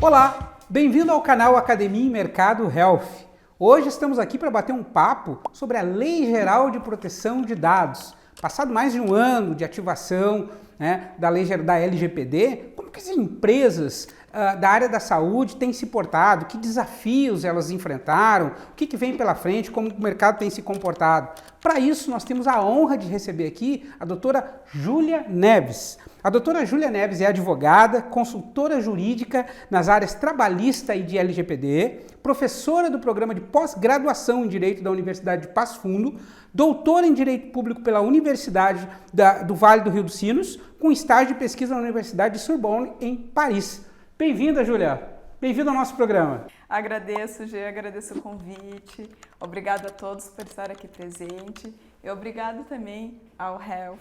Olá, bem-vindo ao canal Academia e Mercado Health. Hoje estamos aqui para bater um papo sobre a Lei Geral de Proteção de Dados. Passado mais de um ano de ativação da LGPD, como que as empresas da área da saúde têm se portado, que desafios elas enfrentaram, o que vem pela frente, como o mercado tem se comportado. Para isso, nós temos a honra de receber aqui a doutora Júlia Neves. A doutora Júlia Neves é advogada, consultora jurídica nas áreas trabalhista e de LGPD, professora do programa de pós-graduação em Direito da Universidade de Passo Fundo, doutora em Direito Público pela Universidade do Vale do Rio dos Sinos, com estágio de pesquisa na Universidade de Sorbonne, em Paris. Bem-vinda, Júlia. Bem-vinda ao nosso programa. Agradeço, Gê, agradeço o convite. Obrigado a todos por estar aqui presente. E obrigado também ao Health.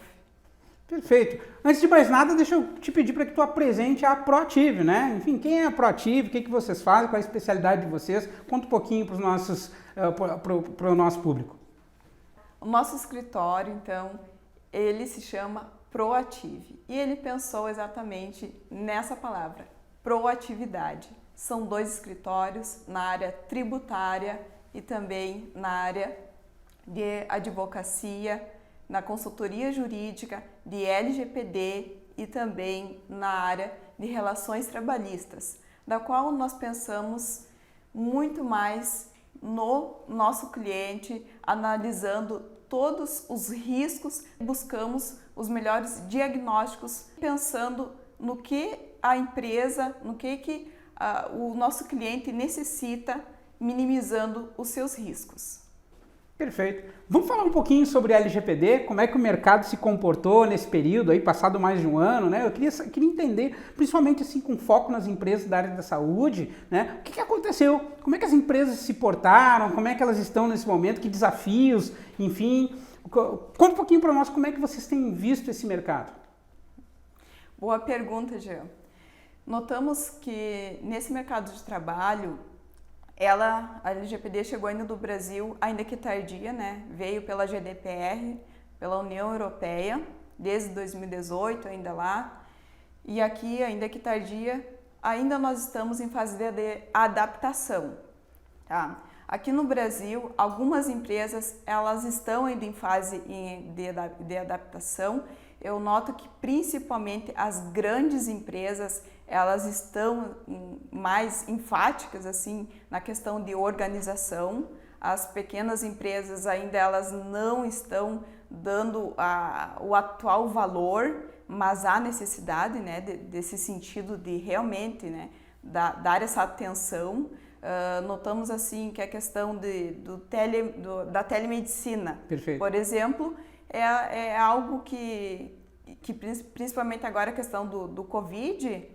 Perfeito. Antes de mais nada, deixa eu te pedir para que tu apresente a Proactive, né? Enfim, quem é a Proactive, o que vocês fazem, qual é a especialidade de vocês? Conta um pouquinho para o nosso público. O nosso escritório, então, ele se chama Proactive. E ele pensou exatamente nessa palavra, proatividade. São 2 escritórios na área tributária e também na área de advocacia, na consultoria jurídica, de LGPD e também na área de relações trabalhistas, da qual nós pensamos muito mais no nosso cliente, analisando todos os riscos, buscamos os melhores diagnósticos, pensando no que a empresa, no que o nosso cliente necessita, minimizando os seus riscos. Perfeito. Vamos falar um pouquinho sobre a LGPD, como é que o mercado se comportou nesse período aí, passado mais de um ano, né? Eu queria entender, principalmente assim, com foco nas empresas da área da saúde, né? O que aconteceu? Como é que as empresas se portaram? Como é que elas estão nesse momento? Que desafios? Enfim, conta um pouquinho para nós como é que vocês têm visto esse mercado. Boa pergunta, Jean. Notamos que nesse mercado de trabalho, a LGPD chegou ainda do Brasil, ainda que tardia, né? Veio pela GDPR, pela União Europeia, desde 2018, ainda lá. E aqui, ainda que tardia, ainda nós estamos em fase de adaptação. Tá? Aqui no Brasil, algumas empresas elas estão ainda em fase de adaptação. Eu noto que principalmente as grandes empresas elas estão mais enfáticas assim na questão de organização. As pequenas empresas ainda elas não estão dando o atual valor, mas há necessidade, né, desse sentido de realmente, né, dar essa atenção. Notamos assim que a questão da telemedicina, Perfeito. Por exemplo, é algo que principalmente agora a questão do Covid,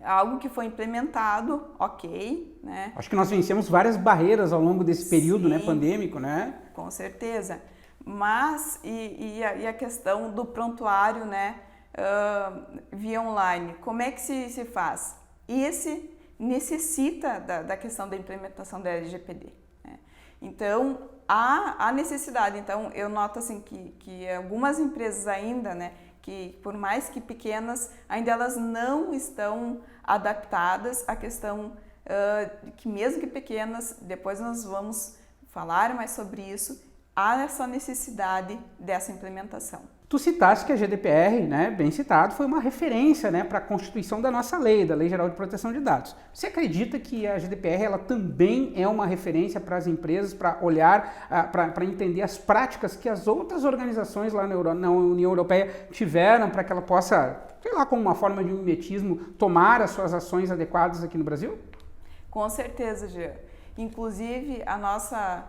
é algo que foi implementado, ok, né? Acho que nós vencemos várias barreiras ao longo desse período, Sim, né, pandêmico, né? Com certeza. Mas, e a questão do prontuário, né, via online, como é que se faz? Esse necessita da questão da implementação da LGPD. Né? Então, há necessidade. Então, eu noto assim que algumas empresas ainda, né, que por mais que pequenas, ainda elas não estão adaptadas à questão que mesmo que pequenas, depois nós vamos falar mais sobre isso, há essa necessidade dessa implementação. Tu citaste que a GDPR, né, bem citado, foi uma referência, né, para a constituição da nossa lei, da Lei Geral de Proteção de Dados. Você acredita que a GDPR ela também é uma referência para as empresas, para olhar, para entender as práticas que as outras organizações lá na União Europeia tiveram para que ela possa, sei lá, como uma forma de mimetismo, tomar as suas ações adequadas aqui no Brasil? Com certeza, Jean. Inclusive, a nossa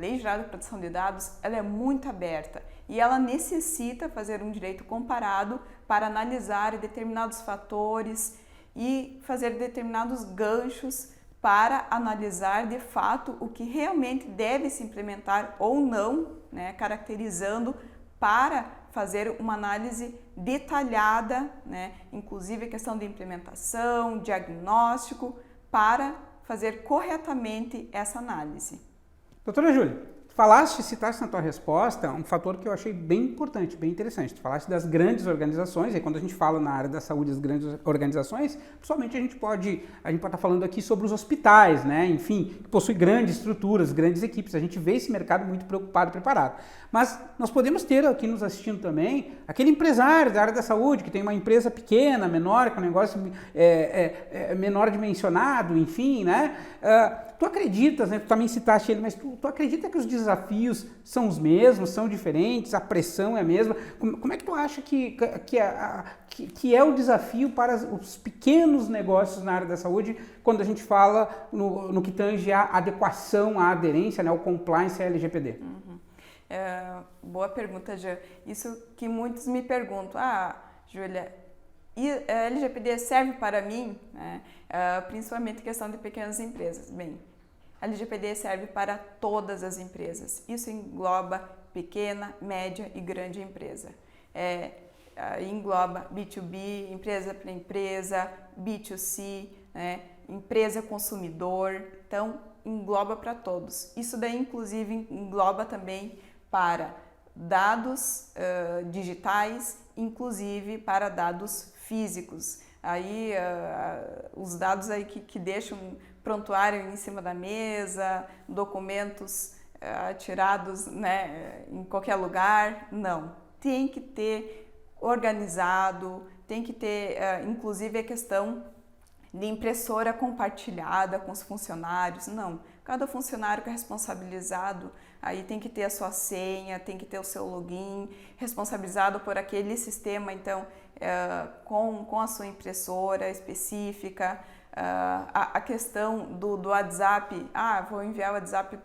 Lei Geral de Proteção de Dados ela é muito aberta e ela necessita fazer um direito comparado para analisar determinados fatores e fazer determinados ganchos para analisar de fato o que realmente deve se implementar ou não, né, caracterizando para fazer uma análise detalhada, né, inclusive a questão de implementação, diagnóstico, para fazer corretamente essa análise. Doutora Júlia, citaste na tua resposta um fator que eu achei bem importante, bem interessante. Tu falaste das grandes organizações, e quando a gente fala na área da saúde das grandes organizações, pessoalmente a gente pode estar falando aqui sobre os hospitais, né? Enfim, que possui grandes estruturas, grandes equipes. A gente vê esse mercado muito preocupado e preparado. Mas nós podemos ter aqui nos assistindo também aquele empresário da área da saúde que tem uma empresa pequena, menor, com um negócio menor dimensionado, enfim, né? Tu acreditas, né? Tu também citaste ele, mas tu acredita que os desafios são os mesmos, são diferentes, a pressão é a mesma? Como é que tu acha que é o desafio para os pequenos negócios na área da saúde quando a gente fala no que tange a adequação, a aderência, né? O compliance à LGPD? Boa pergunta, Jean. Isso que muitos me perguntam. Júlia, e a LGPD serve para mim? Principalmente questão de pequenas empresas. Bem, a LGPD serve para todas as empresas. Isso engloba pequena, média e grande empresa. Engloba B2B, empresa para empresa, B2C, né? Empresa consumidor. Então, engloba para todos. Isso daí, inclusive, engloba também para dados digitais, inclusive para dados físicos. Aí os dados aí que deixam prontuário em cima da mesa, documentos tirados, né, em qualquer lugar, não. Tem que ter organizado, tem que ter inclusive a questão de impressora compartilhada com os funcionários, não. Cada funcionário que é responsabilizado, aí tem que ter a sua senha, tem que ter o seu login, responsabilizado por aquele sistema, então, com a sua impressora específica. A questão do WhatsApp, vou enviar o WhatsApp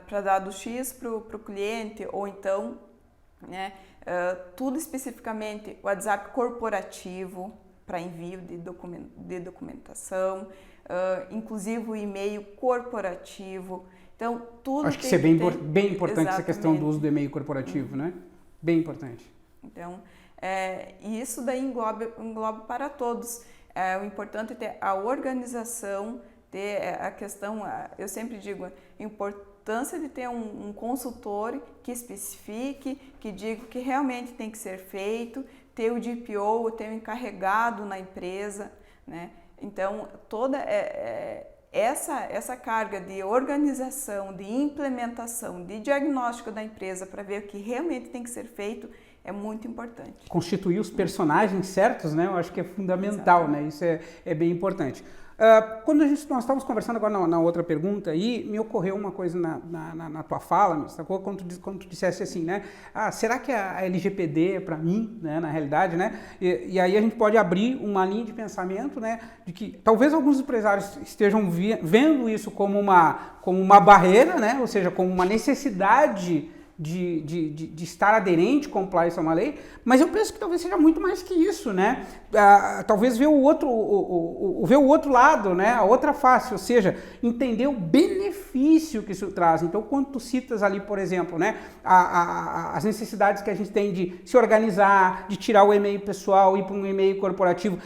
para dado X para o cliente, ou então, né, tudo especificamente, WhatsApp corporativo, para envio de documentação, inclusive o e-mail corporativo. Então, tudo acho que isso é bem importante, exatamente, essa questão do uso do e-mail corporativo, né? Bem importante. Então, e isso daí engloba para todos. O importante é ter a organização, ter a questão, eu sempre digo, a importância de ter um consultor que especifique, que diga o que realmente tem que ser feito, ter o DPO, ter o encarregado na empresa, né? Então, toda essa carga de organização, de implementação, de diagnóstico da empresa para ver o que realmente tem que ser feito é muito importante. Constituir os personagens certos, né? Eu acho que é fundamental, né? Isso é bem importante. Quando nós estávamos conversando agora na outra pergunta aí, me ocorreu uma coisa na tua fala, quando tu dissesse assim, né? Será que a LGPD é para mim, né? Na realidade, né? E aí a gente pode abrir uma linha de pensamento, né? De que talvez alguns empresários estejam vendo isso como uma barreira, né? Ou seja, como uma necessidade de estar aderente, compliance a uma lei, mas eu penso que talvez seja muito mais que isso, né? Talvez ver o outro lado, né? A outra face, ou seja, entender o benefício que isso traz. Então, quando tu citas ali, por exemplo, né, as necessidades que a gente tem de se organizar, de tirar o e-mail pessoal e ir para um e-mail corporativo,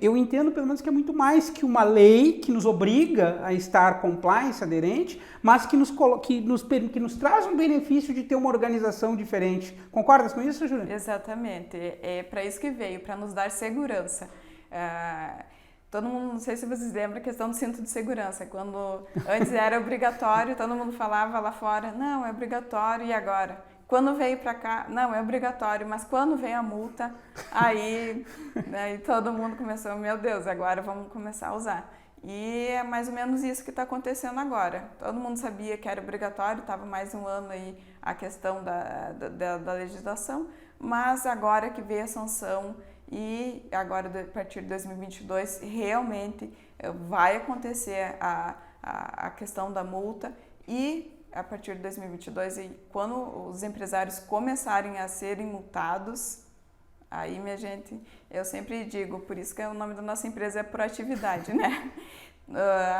eu entendo pelo menos que é muito mais que uma lei que nos obriga a estar compliance, aderente, mas que nos traz um benefício de ter uma organização diferente. Concordas com isso, Júlia? Exatamente. É para isso que veio, para nos dar segurança. Todo mundo, não sei se vocês lembram a questão do cinto de segurança, quando antes era obrigatório, todo mundo falava lá fora, não, é obrigatório, e agora? Quando veio para cá, não, é obrigatório, mas quando vem a multa, aí todo mundo começou, meu Deus, agora vamos começar a usar. E é mais ou menos isso que está acontecendo agora. Todo mundo sabia que era obrigatório, estava mais um ano aí a questão da legislação, mas agora que veio a sanção e agora a partir de 2022 realmente vai acontecer a questão da multa e a partir de 2022, quando os empresários começarem a serem multados, aí, minha gente, eu sempre digo, por isso que o nome da nossa empresa é Proatividade, né?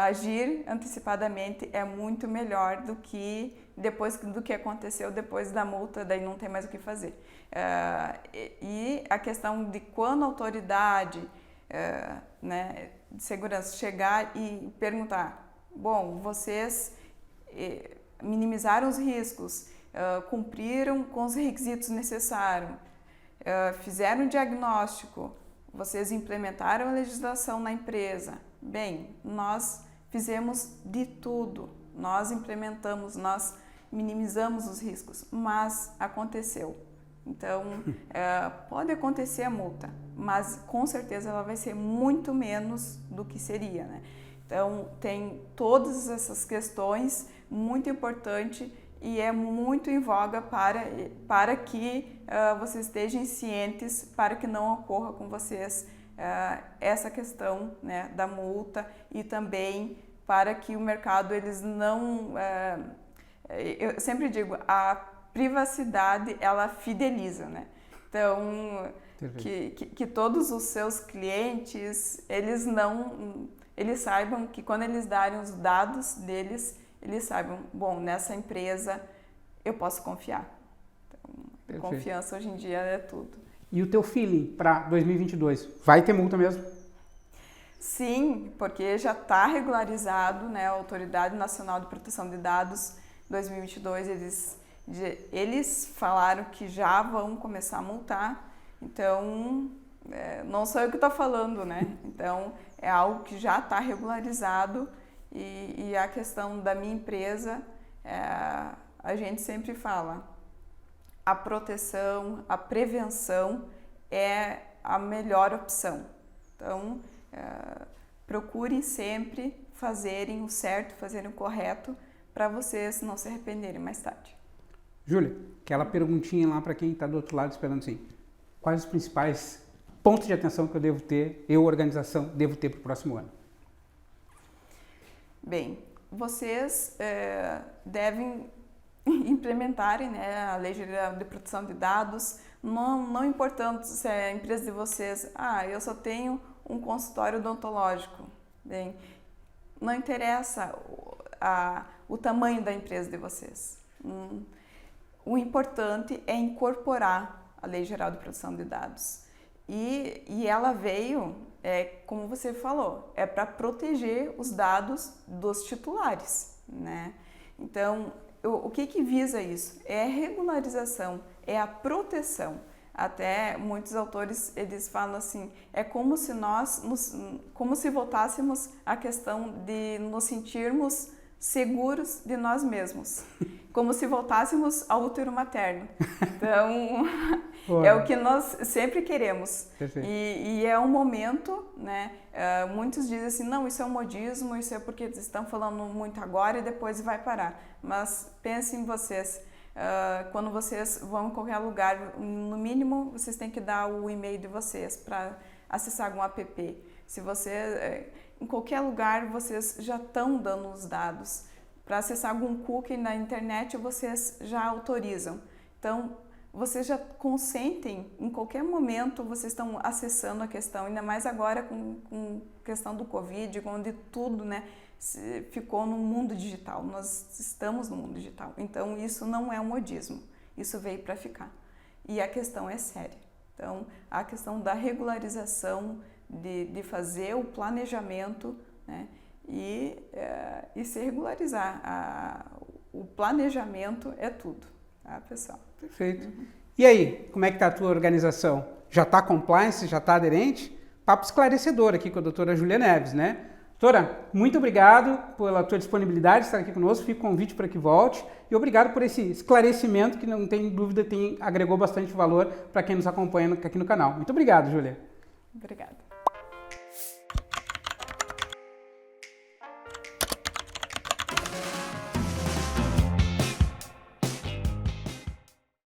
Agir antecipadamente é muito melhor do que aconteceu depois da multa, daí não tem mais o que fazer. E a questão de quando a autoridade né, de segurança chegar e perguntar, bom, vocês minimizaram os riscos, cumpriram com os requisitos necessários, fizeram um diagnóstico, vocês implementaram a legislação na empresa. Bem, nós fizemos de tudo, nós implementamos, nós minimizamos os riscos, mas aconteceu. Então, pode acontecer a multa, mas com certeza ela vai ser muito menos do que seria, né? Então, tem todas essas questões muito importantes e é muito em voga para que vocês estejam cientes, para que não ocorra com vocês essa questão, né, da multa, e também para que o mercado, eles não... eu sempre digo, a privacidade, ela fideliza, né? Então, que todos os seus clientes, eles saibam que quando eles darem os dados deles, eles saibam, bom, nessa empresa eu posso confiar. Então, confiança hoje em dia é tudo. E o teu feeling para 2022? Vai ter multa mesmo? Sim, porque já está regularizado, né? A Autoridade Nacional de Proteção de Dados 2022, eles falaram que já vão começar a multar. Então, não sou eu que estou falando, né? Então, é algo que já está regularizado, e a questão da minha empresa, a gente sempre fala, a proteção, a prevenção é a melhor opção. Então, procurem sempre fazerem o certo, fazerem o correto, para vocês não se arrependerem mais tarde. Júlia, aquela perguntinha lá para quem está do outro lado esperando assim, quais os principais pontos de atenção que eu, organização, devo ter para o próximo ano? Bem, vocês devem implementarem, né, a Lei Geral de Proteção de Dados, não importando se é a empresa de vocês, eu só tenho um consultório odontológico. Bem, não interessa o tamanho da empresa de vocês. O importante é incorporar a Lei Geral de Proteção de Dados. E ela veio, como você falou, para proteger os dados dos titulares, né? Então, o que visa isso? É a regularização, é a proteção. Até muitos autores, eles falam assim, é como se como se voltássemos à questão de nos sentirmos seguros de nós mesmos, como se voltássemos ao útero materno. Então, é o que nós sempre queremos. E é um momento, né? Muitos dizem assim, não, isso é um modismo, isso é porque estão falando muito agora e depois vai parar. Mas pensem em vocês, quando vocês vão em qualquer lugar, no mínimo vocês têm que dar o e-mail de vocês para acessar algum app. Se você, em qualquer lugar, vocês já estão dando os dados. Para acessar algum cookie na internet, vocês já autorizam. Então, vocês já consentem, em qualquer momento, vocês estão acessando a questão, ainda mais agora com questão do Covid, onde tudo, né, ficou no mundo digital. Nós estamos no mundo digital. Então, isso não é um modismo. Isso veio para ficar. E a questão é séria. Então, a questão da regularização, de fazer o planejamento, né, e se regularizar. O planejamento é tudo, tá, pessoal? Perfeito. E aí, como é que está a tua organização? Já está compliance? Já está aderente? Papo esclarecedor aqui com a doutora Júlia Neves, né? Doutora, muito obrigado pela tua disponibilidade de estar aqui conosco, fica o convite para que volte e obrigado por esse esclarecimento que não tem dúvida agregou bastante valor para quem nos acompanha aqui no canal. Muito obrigado, Júlia. Obrigada.